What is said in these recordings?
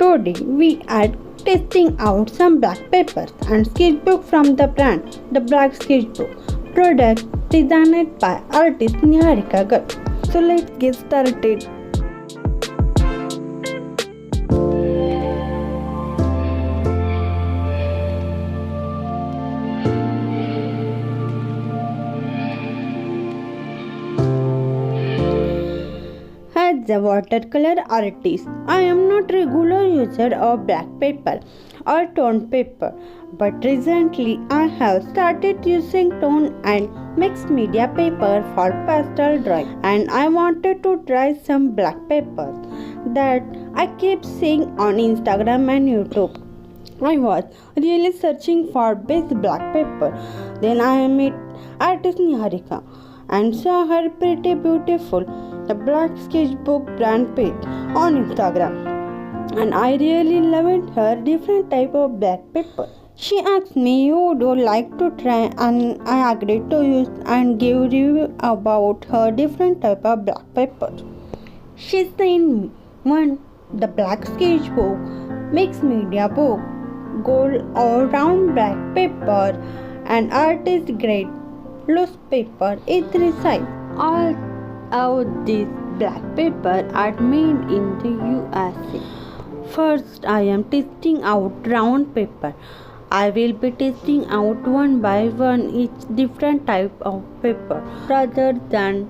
Today we are testing out some black papers and sketchbook from the brand The Black Sketchbook. Product designed by artist Niharika Garg. So let's get started. As a watercolor artist, I am not regular user of black paper or tone paper, but recently I have started using tone and mixed media paper for pastel drawing, and I wanted to try some black papers that I keep seeing on Instagram and YouTube. I was really searching for best black paper. Then I met artist Niharika and saw her pretty beautiful The Black Sketchbook brand page on Instagram, and I really loved her different type of black paper. She asked me, would you like to try, and I agreed to use and give review about her different type of black paper. She sent me one, The Black Sketchbook, mixed media book, gold all round black paper, and artist grade loose paper A3 size. All of these black paper are made in the USA. First, I am testing out round paper. I will be testing out one by one each different type of paper rather than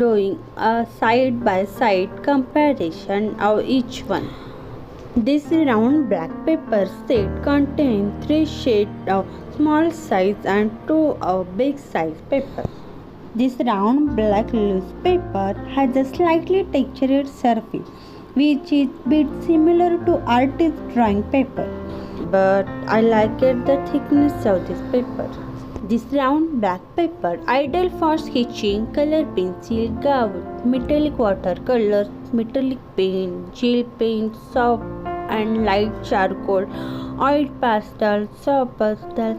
doing a side by side comparison of each one. This round black paper set contains 3 shades of small size and 2 of big size paper. This round black loose paper has a slightly textured surface, which is a bit similar to artist drawing paper, but I like the thickness of this paper. This round black paper ideal for sketching, color pencil, gouache, metallic watercolors, metallic paint, gel paint, soft and light charcoal, oil pastel, soft pastel.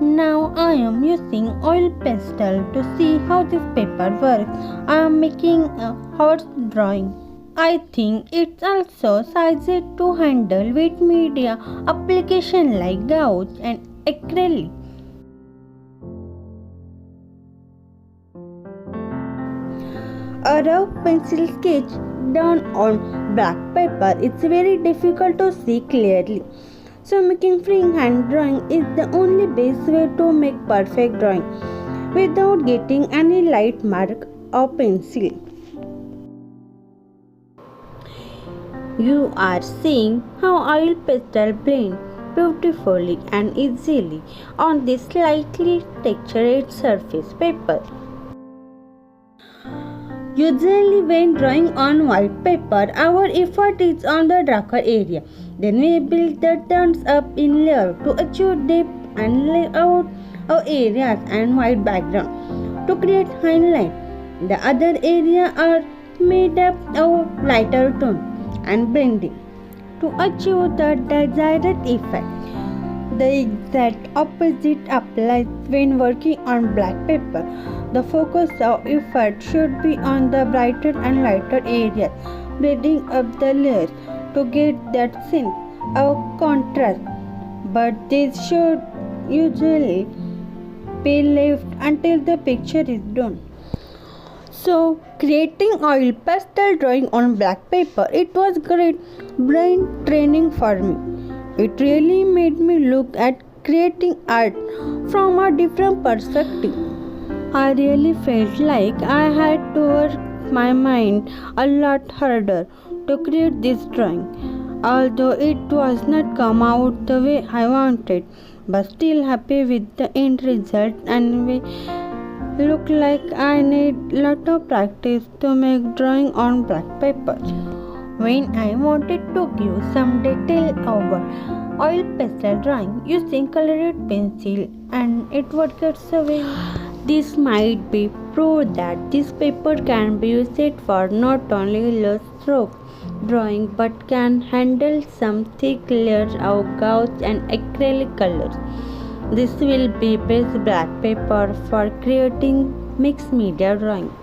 Now I am using oil pastel to see how this paper works. I am making a horse drawing. I think it's also sized to handle wet media application like gouache and acrylic. A rough pencil sketch done on black paper is very difficult to see clearly. So making freehand drawing is the only best way to make perfect drawing without getting any light mark of pencil. You are seeing how oil pastel blends beautifully and easily on this slightly textured surface paper. Usually when drawing on white paper, our effort is on the darker area. Then we build the tones up in layer to achieve depth and lay out our areas and white background to create highlight. The other areas are made up of lighter tone and blending to achieve the desired effect. The exact opposite applies when working on black paper. The focus of effort should be on the brighter and lighter areas, blending up the layers to get that sense of contrast. But this should usually be left until the picture is done. So, creating oil pastel drawing on black paper, it was great brain training for me. It really made me look at creating art from a different perspective. I really felt like I had to work my mind a lot harder to create this drawing, although it was not come out the way I wanted, but still happy with the end result, and we look like I need lot of practice to make drawing on black paper. When I wanted to give some detail over oil pastel drawing using colored pencil and it would get away. This might be proof that this paper can be used for not only loose stroke drawing but can handle some thick layers of gouache and acrylic colors. This will be best black paper for creating mixed media drawing.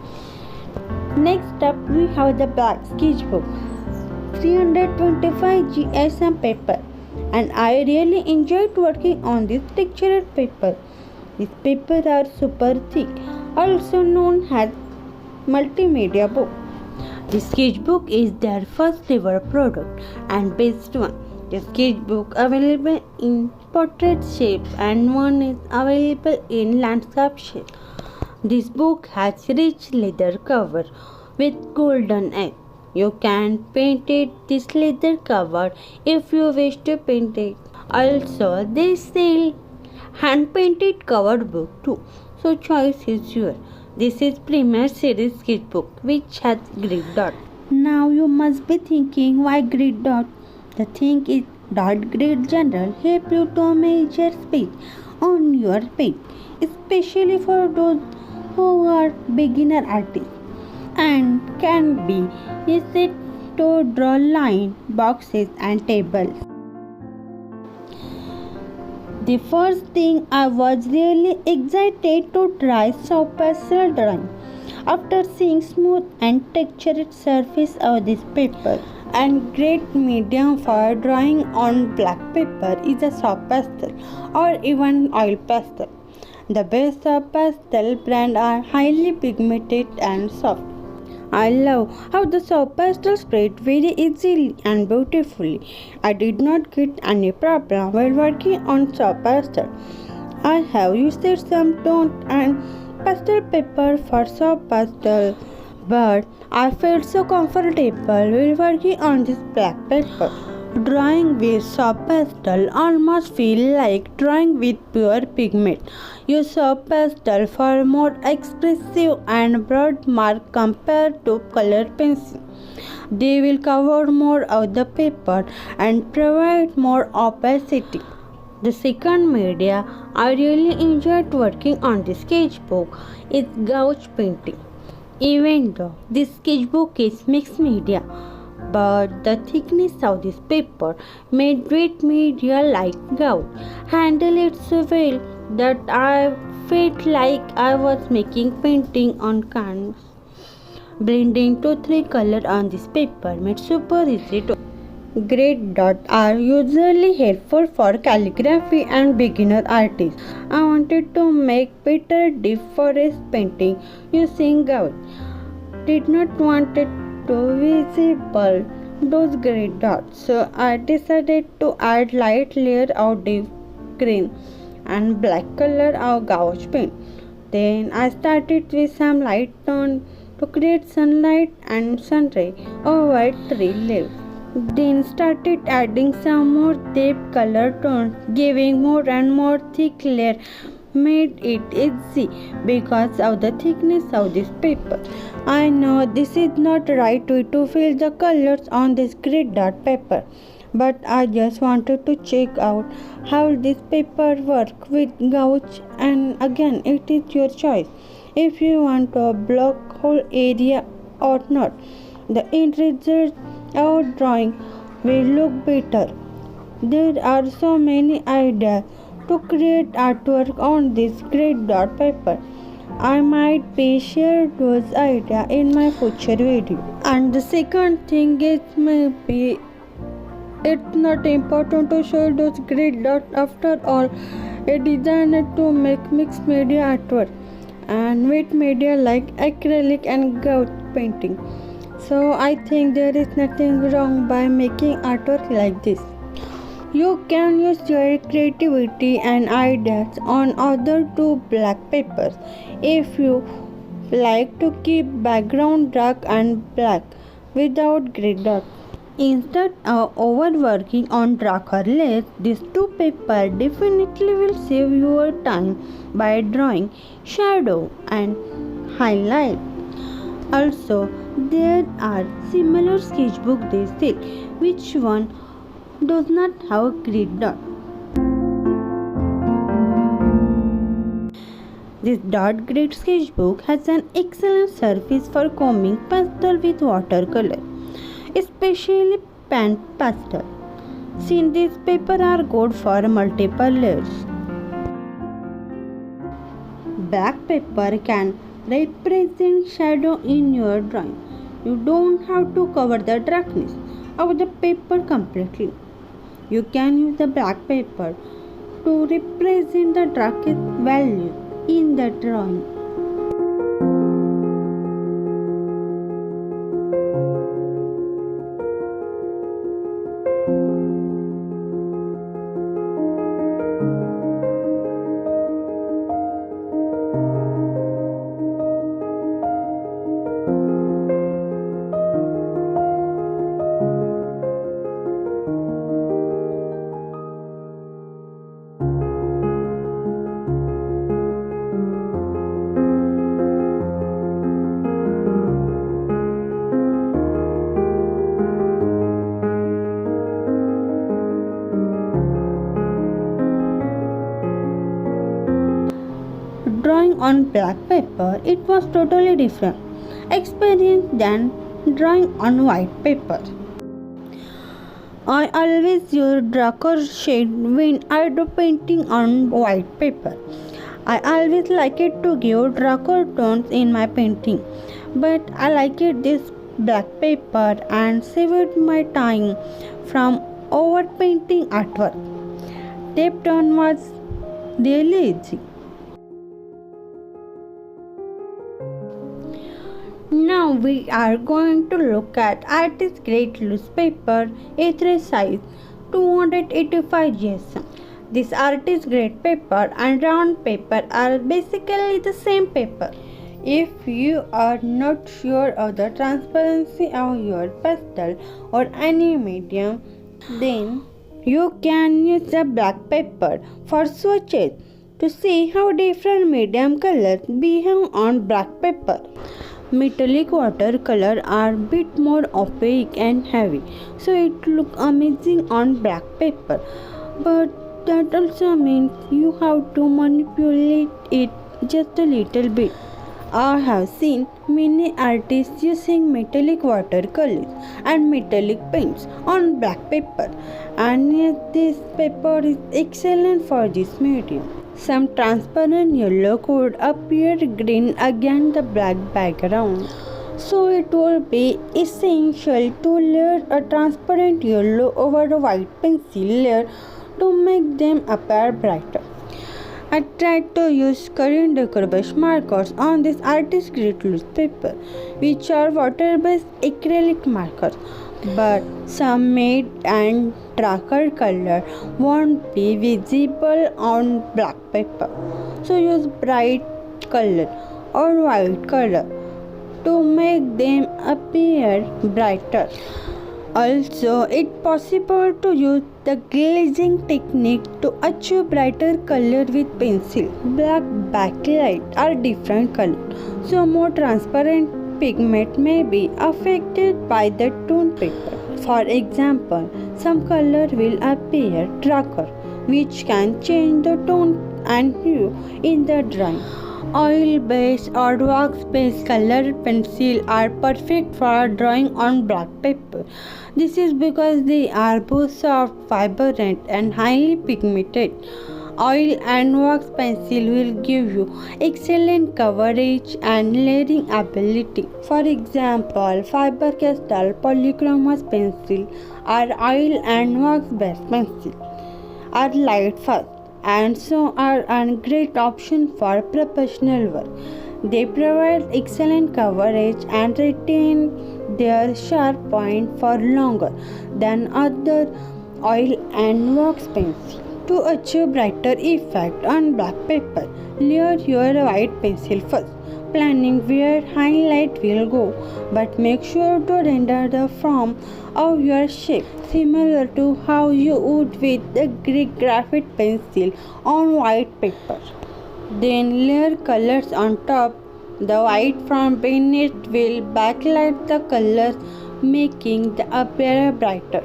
Next up we have the Black Sketchbook. 325 GSM paper, and I really enjoyed working on this textured paper. These papers are super thick, also known as multimedia book. The sketchbook is their first ever product and best one. The sketchbook available in portrait shape and one is available in landscape shape. This book has rich leather cover with golden edge. You can paint it this leather cover if you wish to paint it. Also, they sell hand painted cover book too. So choice is yours. This is Premier Series sketchbook which has grid dot. Now you must be thinking why grid dot? The thing is dot grid general help you to measure space on your page, especially for those who are beginner artists and can be easy to draw line, boxes and tables. The first thing I was really excited to try soft pastel drawing after seeing smooth and textured surface of this paper. And great medium for drawing on black paper is a soft pastel or even oil pastel. The best soft pastel brand are highly pigmented and soft. I love how the soft pastel spread very easily and beautifully. I did not get any problem while working on soft pastel. I have used some tone and pastel paper for soft pastel, but I felt so comfortable while working on this black paper. Drawing with soft pastel almost feel like drawing with pure pigment. Use soft pastel for more expressive and broad mark compared to color pencil. They will cover more of the paper and provide more opacity. The second media I really enjoyed working on the sketchbook is gouache painting. Even though this sketchbook is mixed media, but the thickness of this paper made wet media like gouache handle it so well that I felt like I was making painting on canvas. Blending 2-3 colors on this paper made super easy to. Grid dots are usually helpful for calligraphy and beginner artists. I wanted to make better deep forest painting using gouache. Did not want it to visible those grid dots, so I decided to add light layer of deep green and black color of gouache paint. Then I started with some light tone to create sunlight and sunray over tree leaves. Then started adding some more deep color tones, giving more and more thick layer made it easy because of the thickness of this paper. I know this is not right way to fill the colors on this grid dot paper, but I just wanted to check out how this paper works with gouache, and again it is your choice if you want to block whole area or not. The end result of drawing will look better. There are so many ideas to create artwork on this grid dot paper. I might be share those ideas in my future video. And the second thing is maybe it's not important to show those grid dots. After all, a designer to make mixed media artwork and wet media like acrylic and gouache painting. So I think there is nothing wrong by making artwork like this. You can use your creativity and ideas on other two black papers if you like to keep background dark and black without grid dots. Instead of overworking on darker layers, these two papers definitely will save your time by drawing shadow and highlight. Also, there are similar sketchbook they sell. Which one does not have a grid dot? This dot grid sketchbook has an excellent surface for combing pastel with watercolor, especially pan pastel. Since these paper are good for multiple layers. Black paper can represent shadow in your drawing. You don't have to cover the darkness of the paper completely. You can use the black paper to represent the darkest values in the drawing. Drawing on black paper, it was totally different experience than drawing on white paper. I always use darker shade when I do painting on white paper. I always like it to give darker tones in my painting, but I like it this black paper and saved my time from overpainting artwork. Tape tone was really easy. Now we are going to look at Artist Grade Loose Paper A3 size 285 GSM. This artist grade paper and round paper are basically the same paper. If you are not sure of the transparency of your pastel or any medium, then you can use the black paper for swatches to see how different medium colors behave on black paper. Metallic watercolor are bit more opaque and heavy, so it look amazing on black paper. But that also means you have to manipulate it just a little bit. I have seen many artists using metallic watercolors and metallic paints on black paper, and yes, this paper is excellent for this medium. Some transparent yellow could appear green against the black background. So it will be essential to layer a transparent yellow over a white pencil layer to make them appear brighter. I tried to use Korean decor brush markers on this artist grade loose paper, which are water-based acrylic markers, but some matte and darker color won't be visible on black paper. So use bright color or white color to make them appear brighter. Also, it's possible to use the glazing technique to achieve brighter color with pencil. Black backlight are different color, so more transparent pigment may be affected by the tone paper. For example, some color will appear darker, which can change the tone and hue in the drawing. Oil-based or wax-based colored pencils are perfect for drawing on black paper. This is because they are both soft, vibrant, and highly pigmented. Oil and wax pencil will give you excellent coverage and layering ability. For example, Faber-Castell Polychromos pencil or oil and wax-based pencil are light fast and so are a great option for professional work. They provide excellent coverage and retain their sharp point for longer than other oil and wax pencils. To achieve brighter effect on black paper, layer your white pencil first, planning where highlight will go, but make sure to render the form of your shape similar to how you would with a Greek graphite pencil on white paper. Then layer colors on top. The white from beneath will backlight the colors, making the appear brighter.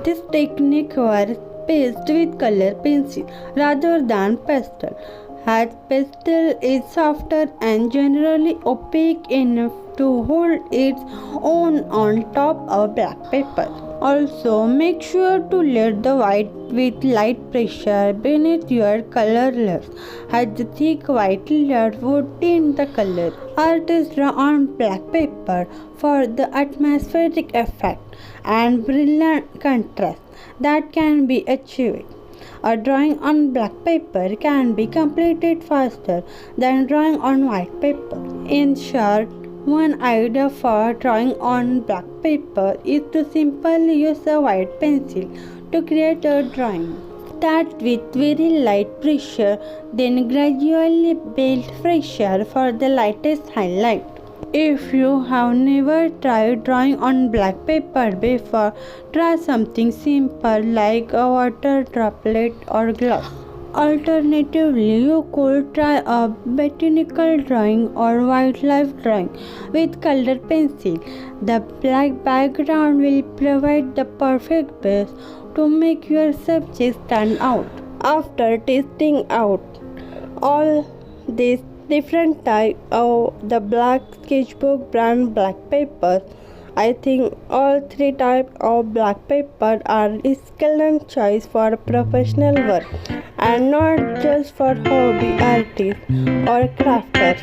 This technique was paste with color pencil rather than pastel, as pastel is softer and generally opaque enough to hold its own on top of black paper. Also, make sure to let the white with light pressure beneath your color layers, as the thick white layer would tint the color. Artists draw on black paper for the atmospheric effect and brilliant contrast that can be achieved. A drawing on black paper can be completed faster than drawing on white paper. In short, one idea for drawing on black paper is to simply use a white pencil to create a drawing. Start with very light pressure, then gradually build pressure for the lightest highlight. If you have never tried drawing on black paper before, try something simple like a water droplet or gloss. Alternatively, you could try a botanical drawing or wildlife drawing with colored pencil. The black background will provide the perfect base to make your subject stand out. After testing out all these different types of the black sketchbook brand black papers, I think all three types of black paper are excellent choice for professional work and not just for hobby artists or crafters.